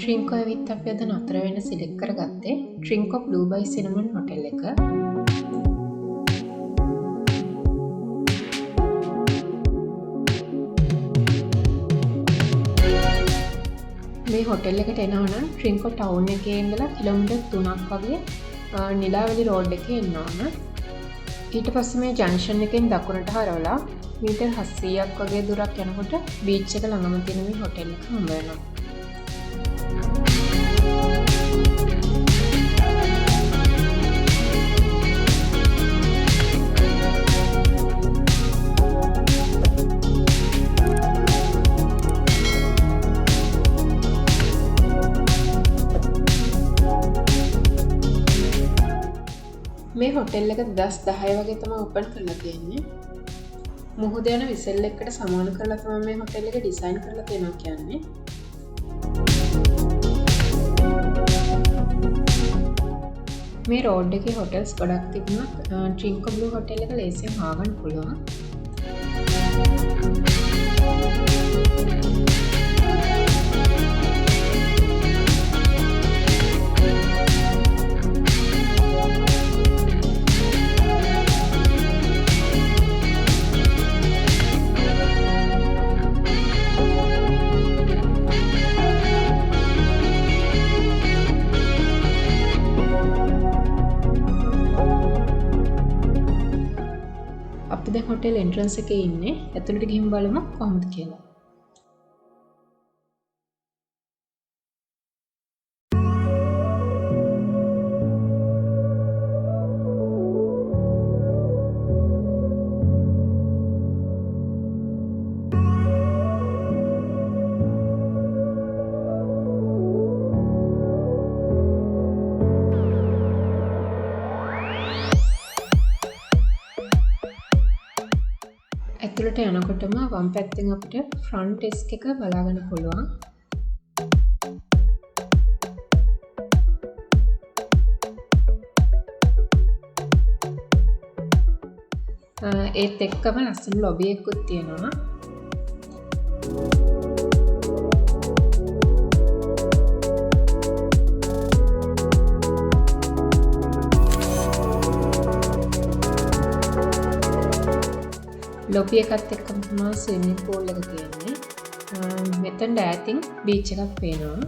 ට්‍රින්කෝ ඇවිත් අපි අද නතර වෙන්න සිලෙක්ට් කරගත්තේ ට්‍රින්කෝ බ්ලූ බයි සිනමන් හොටෙල් එක. මේ හොටෙල් එකට එනවා නම් ට්‍රින්කෝ ටවුන් එකේ ඉඳලා කිලෝමීටර් 3ක් වගේ නිලාවැලි රෝඩ් එකේ එන්න ඕන. ඊට පස්සේ මේ ජංක්ෂන් එකෙන් දකුණට හරවලා මීටර් 700ක් වගේ දුරක් යනකොට බීච් එක ළඟම තියෙන මේ හොටෙල් එක හම්බ වෙනවා. මේ හොටෙල් එක 2010 වගේ තමයි ඕපන් කරලා තියෙන්නේ. මුහුද යන විසල් එකට සමාන කරලා තමයි මේ හොටෙල් එක ඩිසයින් කරලා තියෙනවා කියන්නේ. මේ රෝඩ් එකේ හොටෙල්ස් ගොඩක් තිබුණත් ට්‍රින්කෝ බ්ලූ හොටෙල් එක ලේසියෙන් හොයාගන්න පුළුවන්. අපි දැන් හොටෙල් එන්ට්‍රන්ස් එකේ ඉන්නේ. ඇතුළට ගිහින් බලමු කොහොමද කියලා. ඇතුළට යනකොටම වම් පැත්තෙන් අපිට ෆ්‍රන්ට් ඩෙස්ක් එක බලා ගන්න පුළුවන්. ඒත් එක්කම ලස්සන ලොබි එකකුත් තියෙනවා. ලොබි එකත් එක්කම තමයි ස්විමින් pool එක තියෙන්නේ. මෙතන ඈතින් බීච් එකක් පේනවා.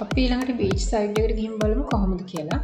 අපි ඊළඟට බීච් සයිඩ් එකට ගිහින් බලමු කොහොමද කියලා.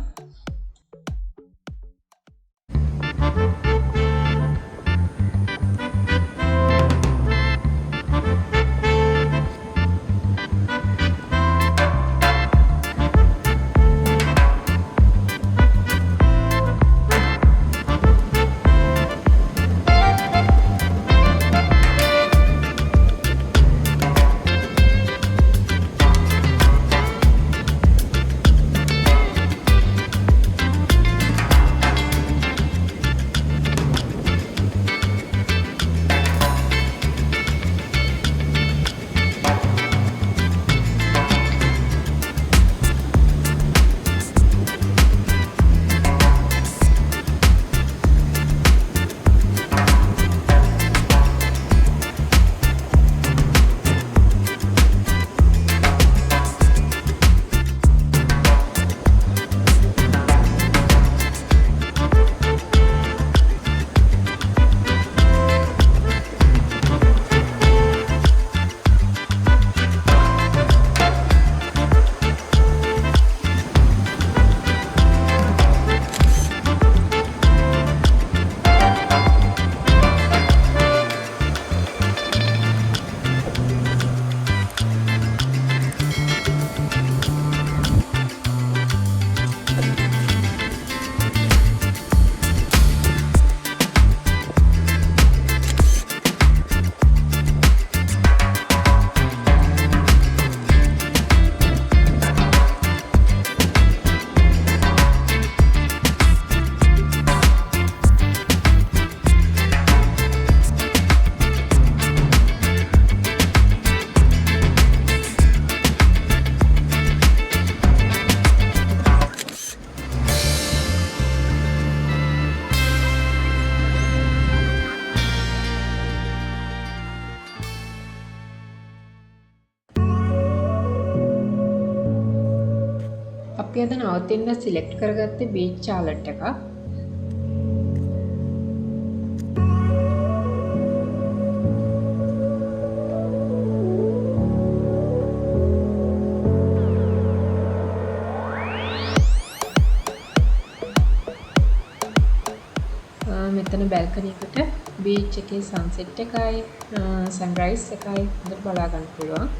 අපි අද නවතින්න සිලෙක්ට් කරගත්තේ බීච් චාලට් එකක්. මෙතන බැල්කනි එකට බීච් එකේ සන්සෙට් එකයි සන්රයිස් එකයි හොඳට බලා ගන්න පුළුවන්.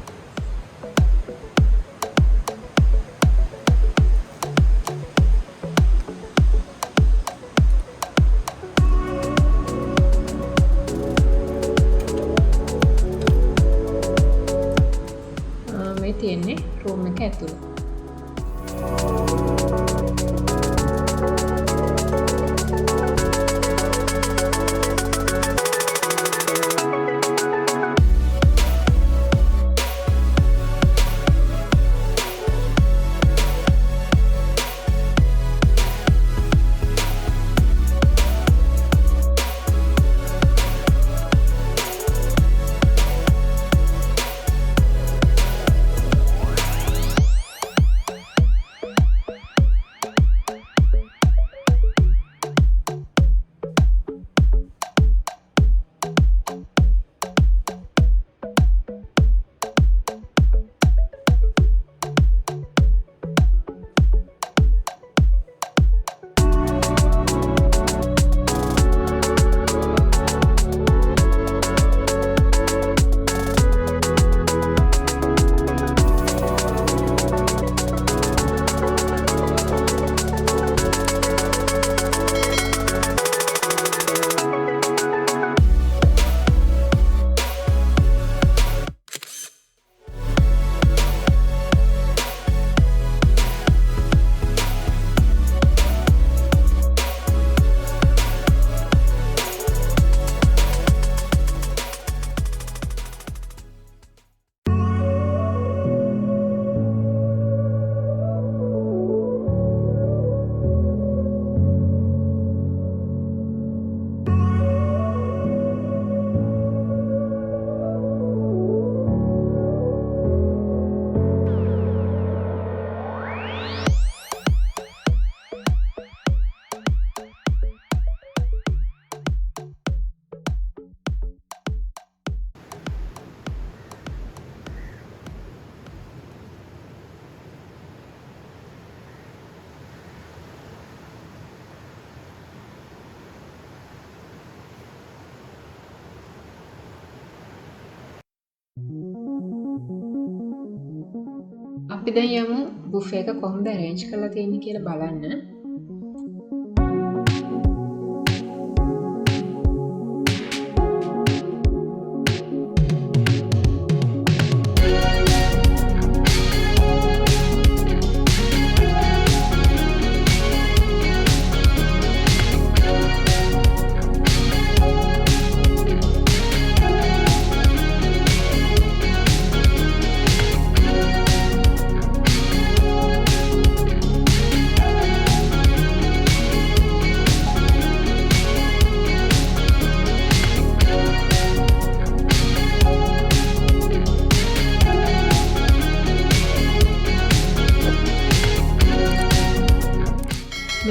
මේ තියෙන්නේ රූම් එක ඇතුළේ. අපි දැන් යමු බුෆේ එක කොහොමද arrange කරලා තියෙන්නේ කියලා බලන්න.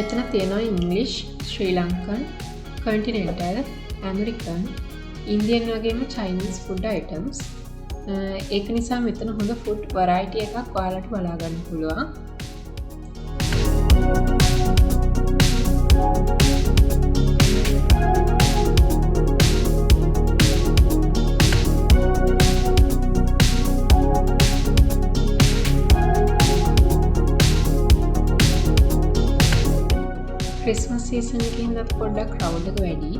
මෙතන තියෙනවා ඉංග්ලිෂ්, ශ්‍රී ලංකන්, කන්ටිනෙන්ටල්, ඇමරිකන්, ඉන්දියන් වගේම චයිනීස් ෆුඩ් අයිටම්ස්. ඒක නිසා මෙතන හොඳ ෆුඩ් වරයිටි එකක් ඔයාලට බලා ගන්න පුළුවන්. ක්‍රිස්මස් සීසන් එකේ හින්දා පොඩ්ඩක් ක්‍රවුඩ් එක වැඩි.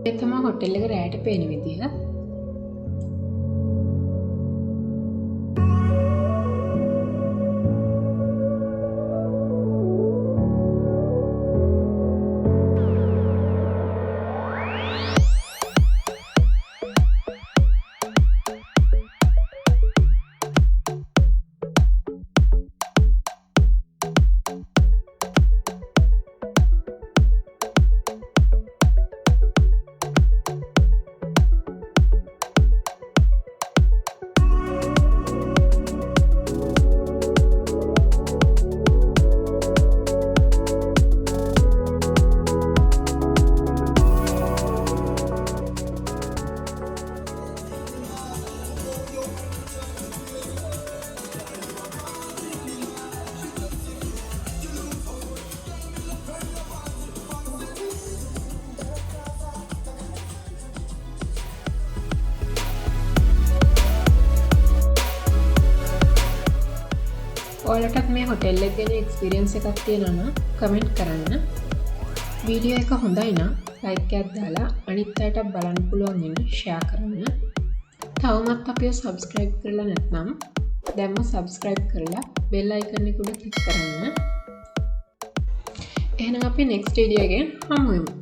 මේ තමයි හොටෙල් එක රැයට පේන විදිහ. ඔයාලටත් මේ හොටෙල් එක ගැන එක්ස්පීරියන්ස් එකක් තියෙනවා නම් කමෙන්ට් කරන්න. වීඩියෝ එක හොඳයි නම් ලයික් එකක් දාලා අනිත් අයටත් බලන්න පුළුවන් වෙන ෂෙයා කරන්න. තවමත් අපිව සබ්ස්ක්‍රයිබ් කරලා නැත්නම් දැන්ම සබ්ස්ක්‍රයිබ් කරලා බෙල් අයිකන් එක උඩ ක්ලික් කරන්න. එහෙනම් අපි next video එකෙන් හමු වෙමු.